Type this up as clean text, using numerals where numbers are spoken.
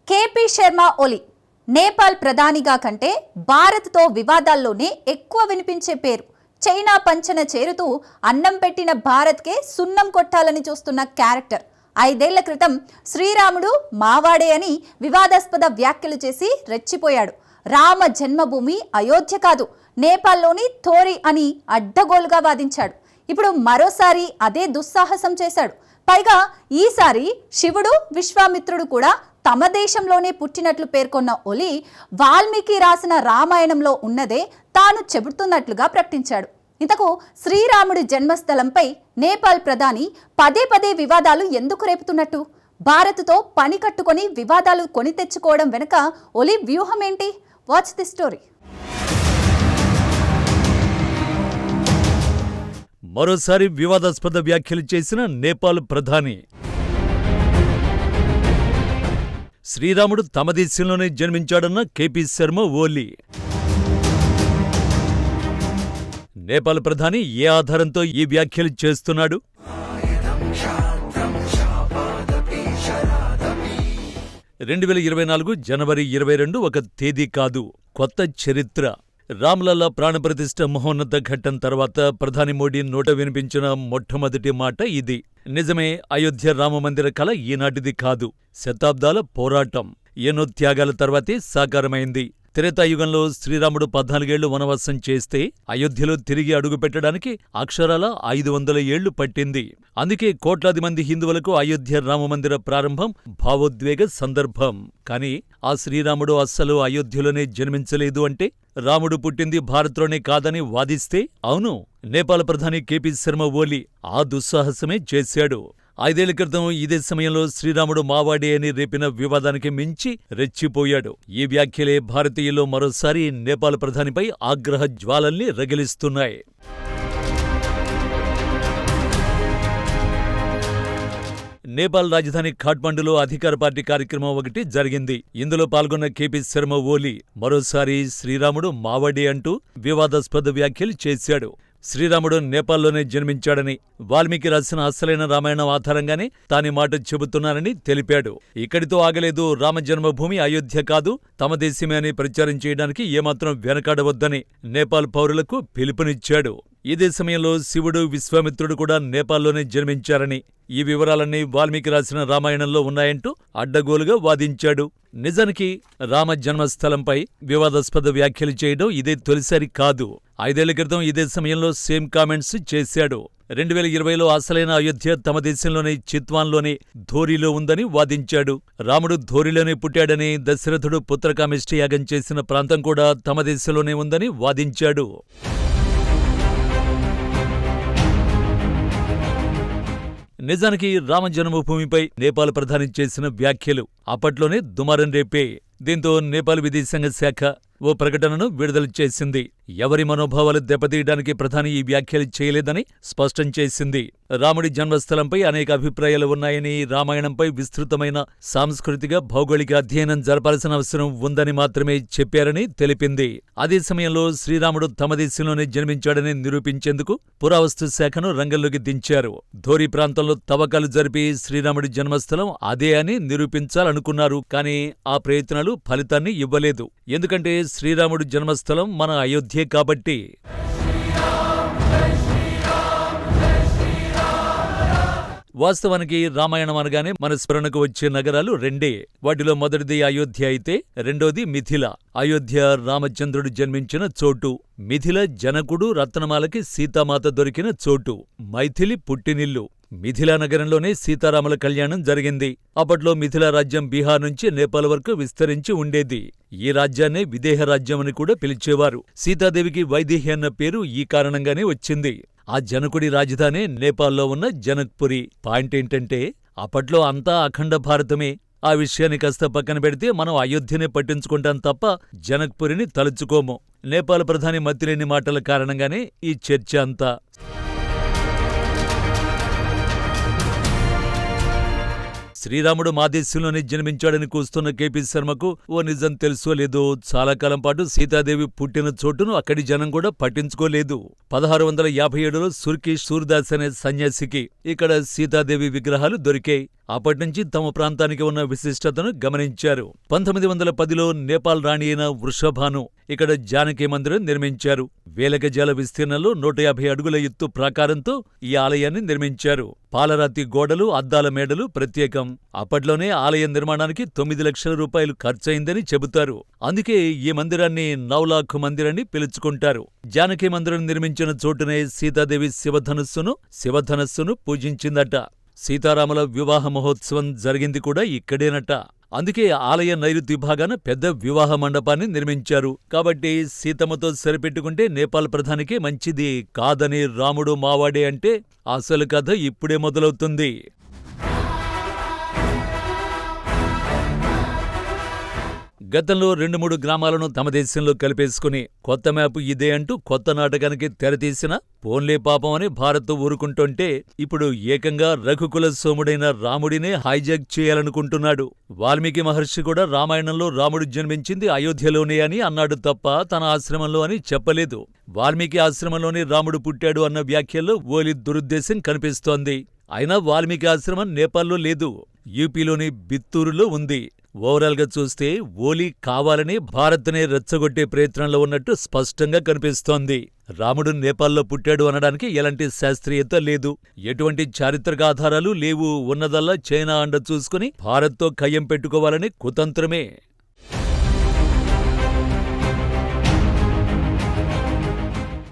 KP Sharma Oli Nepal ప్రధానిగా కంటే భారత్తో వివాదాల్లోనే ఎక్కువ వినిపించే పేరు. చైనా పంచన చేరుతూ అన్నం పెట్టిన భారత్కే సున్నం కొట్టాలని చూస్తున్న క్యారెక్టర్. 5 ఏళ్ల క్రితం శ్రీరాముడు మావాడే అని వివాదాస్పద వ్యాఖ్యలు చేసి రెచ్చిపోయాడు. రామ జన్మభూమి అయోధ్య కాదు, నేపాల్లోని థోరి అని అడ్డగోలుగా వాదించాడు. ఇప్పుడు మరోసారి అదే దుస్సాహసం చేశాడు. పైగా ఈసారి శివుడు విశ్వామిత్రుడు కూడా తమ దేశంలోనే పుట్టినట్లు పేర్కొన్న ఒలి వాల్మీకి రాసిన రామాయణంలో ఉన్నదే తాను చెబుతున్నట్లుగా ప్రకటించాడు. ఇంతకు శ్రీరాముడి జన్మస్థలంపై నేపాల్ ప్రధాని పదే పదే వివాదాలు ఎందుకు రేపుతున్నట్టు? భారత్తో పని కట్టుకొని వివాదాలు కొని తెచ్చుకోవడం వెనుక ఒలి వ్యూహం ఏంటి? Watch the story. మరోసారి వివాదాస్పద వ్యాఖ్యలు చేసిన నేపాల్ ప్రధాని. శ్రీరాముడు తమ దేశంలోనే జన్మించాడన్న కేపీ శర్మ ఓలీ. నేపాల్ ప్రధాని ఏ ఆధారంతో ఈ వ్యాఖ్యలు చేస్తున్నాడు? 2024 జనవరి 22 ఒక తేదీ కాదు, కొత్త చరిత్ర. రామ్లల్లా ప్రాణప్రతిష్ఠ మహోన్నత ఘట్టం తర్వాత ప్రధాని మోడీ నోట వినిపించిన మొట్టమొదటి మాట ఇది. నిజమే, అయోధ్య రామమందిర కల ఈనాటిది కాదు. శతాబ్దాల పోరాటం, ఎన్నో త్యాగాల తర్వాతే సాకారమైంది. త్రేతాయుగంలో శ్రీరాముడు 14 ఏళ్లు వనవాసం చేస్తే అయోధ్యలో తిరిగి అడుగుపెట్టడానికి అక్షరాల 500 ఏళ్లు పట్టింది. అందుకే కోట్లాది మంది హిందువులకు అయోధ్య రామమందిర ప్రారంభం భావోద్వేగ సందర్భం. కాని ఆ శ్రీరాముడు అస్సలు అయోధ్యలోనే జన్మించలేదు అంటే, రాముడు పుట్టింది భారత్లోనే కాదని వాదిస్తే, అవును, నేపాల్ ప్రధాని కేపీ శర్మ ఓలీ ఆ దుస్సాహసమే చేశాడు. 5 ఏళ్ల క్రితం ఇదే సమయంలో శ్రీరాముడు మావాడే అని రేపిన వివాదానికి మించి రెచ్చిపోయాడు. ఈ వ్యాఖ్యలే భారతీయుల్లో మరోసారి నేపాల్ ప్రధానిపై ఆగ్రహ జ్వాలల్ని రగిలిస్తున్నాయి. నేపాల్ రాజధాని ఖాట్మండులో అధికార పార్టీ కార్యక్రమం ఒకటి జరిగింది. ఇందులో పాల్గొన్న కేపీ శర్మ ఓలీ మరోసారి శ్రీరాముడు మావాడే అంటూ వివాదాస్పద వ్యాఖ్యలు చేశాడు. శ్రీరాముడు నేపాల్లోనే జన్మించాడని, వాల్మీకి రాసిన అసలైన రామాయణం ఆధారంగానే తానీ మాట చెబుతున్నానని తెలిపాడు. ఇక్కడితో ఆగలేదు. రామ జన్మభూమి అయోధ్య కాదు, తమ దేశమే అని ప్రచారం చేయడానికి ఏమాత్రం వెనకాడవద్దని నేపాల్ పౌరులకు పిలుపునిచ్చాడు. ఇదే సమయంలో శివుడు విశ్వామిత్రుడు కూడా నేపాల్లోనే జన్మించారని, ఈ వివరాలన్నీ వాల్మీకి రాసిన రామాయణంలో ఉన్నాయంటూ అడ్డగోలుగా వాదించాడు. నిజానికి రామ జన్మస్థలంపై వివాదాస్పద వ్యాఖ్యలు చేయడం ఇదే తొలిసారి కాదు. 5 ఏళ్ల క్రితం ఇదే సమయంలో సేమ్ కామెంట్స్ చేశాడు. 2020లో అసలైన అయోధ్య తమ దేశంలోనే చిత్వాన్లోనే ధోరిలో ఉందని వాదించాడు. రాముడు ధోరిలోనే పుట్టాడని, దశరథుడు పుత్రకామేష్టి యాగం చేసిన ప్రాంతం కూడా తమ దేశంలోనే ఉందని వాదించాడు. నిజానికి రామ జన్మభూమిపై నేపాల్ ప్రధాని చేసిన వ్యాఖ్యలు అప్పట్లోనే దుమారం రేపే. దీంతో నేపాల్ విదేశాంగ శాఖ ఓ ప్రకటనను విడుదల చేసింది. ఎవరి మనోభావాలు దెబ్బతీయడానికి ప్రధాని ఈ వ్యాఖ్యలు చేయలేదని స్పష్టం చేసింది. రాముడి జన్మస్థలంపై అనేక అభిప్రాయాలు ఉన్నాయని, రామాయణంపై విస్తృతమైన సాంస్కృతిక భౌగోళిక అధ్యయనం జరపాల్సిన అవసరం ఉందని మాత్రమే చెప్పారని తెలిపింది. అదే సమయంలో శ్రీరాముడు తమ దేశంలోనే జన్మించాడని నిరూపించేందుకు పురావస్తు శాఖను రంగంలోకి దించారు. ధోరి ప్రాంతంలో తవ్వకాలు జరిపి శ్రీరాముడి జన్మస్థలం అదే అని నిరూపించాలనుకున్నారు. కానీ ఆ ప్రయత్నాలు ఫలితాన్ని ఇవ్వలేదు. ఎందుకంటే శ్రీరాముడి జన్మస్థలం మన అయోధ్యే కాబట్టి. వాస్తవానికి రామాయణం అనగానే మన స్మరణకు వచ్చే నగరాలు రెండే. వాటిలో మొదటిది అయోధ్య అయితే రెండోది మిథిల. అయోధ్య రామచంద్రుడు జన్మించిన చోటు, మిథిల జనకుడు రత్నమాలకి సీతామాత దొరికిన చోటు, మైథిలి పుట్టినిల్లు. మిథిలా నగరంలోనే సీతారాముల కళ్యాణం జరిగింది. అప్పట్లో మిథిలా రాజ్యం బీహార్ నుంచి నేపాల్ వరకు విస్తరించి ఉండేది. ఈ రాజ్యాన్నే విదేహ రాజ్యమని కూడా పిలిచేవారు. సీతాదేవికి వైదేహి అన్న పేరు ఈ కారణంగానే వచ్చింది. ఆ జనకుడి రాజధానే నేపాల్లో ఉన్న జనక్పురి. పాయింట్ ఏంటంటే, అప్పట్లో అంతా అఖండ భారతమే. ఆ విషయాన్ని కాస్త పక్కన పెడితే మనం అయోధ్యనే పట్టించుకుంటాం తప్ప జనక్పురిని తలుచుకోము. నేపాల్ ప్రధాని మతిలేని మాటల కారణంగానే ఈ చర్చ అంతా. శ్రీరాముడు మా దేశంలోనే జన్మించాడని కూస్తున్న కేపీ శర్మకు ఓ నిజం తెలుసో లేదో, చాలా కాలం పాటు సీతాదేవి పుట్టిన చోటును అక్కడి జనం కూడా పట్టించుకోలేదు. 1657లో సుర్కి సూర్దాస్ అనే సన్యాసికి ఇక్కడ సీతాదేవి విగ్రహాలు దొరికాయి. అప్పటినుంచి తమ ప్రాంతానికి ఉన్న విశిష్టతను గమనించారు. 1910లో నేపాల్ రాణి అయిన వృషభాను ఇక్కడ జానకి మందిరం నిర్మించారు. వేల గజాల విస్తీర్ణంలో 150 అడుగుల ఎత్తు ప్రాకారంతో ఈ ఆలయాన్ని నిర్మించారు. పాలరాతి గోడలు, అద్దాల మేడలు ప్రత్యేకం. అప్పట్లోనే ఆలయ నిర్మాణానికి 9 లక్షల రూపాయలు ఖర్చయిందని చెబుతారు. అందుకే ఈ మందిరాన్ని 9 లాఖ్ మందిర్ అని పిలుచుకుంటారు. జానకి మందిరం నిర్మించిన చోటునే సీతాదేవి శివధనస్సును పూజించిందట. సీతారాముల వివాహ మహోత్సవం జరిగింది కూడా ఇక్కడేనట. అందుకే ఆలయ నైరుతి భాగాన పెద్ద వివాహ మండపాన్ని నిర్మించారు. కాబట్టి సీతమ్మతో సరిపెట్టుకుంటే నేపాల్ ప్రధానికే మంచిది కాదని రాముడు మావాడే అంటే అసలు కథ ఇప్పుడే మొదలవుతుంది. గతంలో 2-3 గ్రామాలను తమ దేశంలో కలిపేసుకుని కొత్త మ్యాప్ ఇదే అంటూ కొత్త నాటకానికి తెరతీసిన పోన్లే పాపం అని భారత్ ఊరుకుంటుంటే ఇప్పుడు ఏకంగా రఘుకుల సోముడైన రాముడినే హైజాక్ చేయాలనుకుంటున్నాడు. వాల్మీకి మహర్షి కూడా రామాయణంలో రాముడు జన్మించింది అయోధ్యలోనే అని అన్నాడు తప్ప తన ఆశ్రమంలో అని చెప్పలేదు. వాల్మీకి ఆశ్రమంలోనే రాముడు పుట్టాడు అన్న వ్యాఖ్యల్లో ఓలి దురుద్దేశం కనిపిస్తోంది. అయినా వాల్మీకి ఆశ్రమం నేపాల్లో లేదు, యూపీలోని బిత్తూరులో ఉంది. ఓవరాల్గా చూస్తే ఓలీ కావాలని భారత్నే రెచ్చగొట్టే ప్రయత్నంలో ఉన్నట్టు స్పష్టంగా కనిపిస్తోంది. రాముడు నేపాల్లో పుట్టాడు అనడానికి ఎలాంటి శాస్త్రీయత లేదు, ఎటువంటి చారిత్రక ఆధారాలు లేవు. ఉన్నదల్లా చైనా అండ చూసుకుని భారత్తో కయ్యం పెట్టుకోవాలని కుతంత్రమే.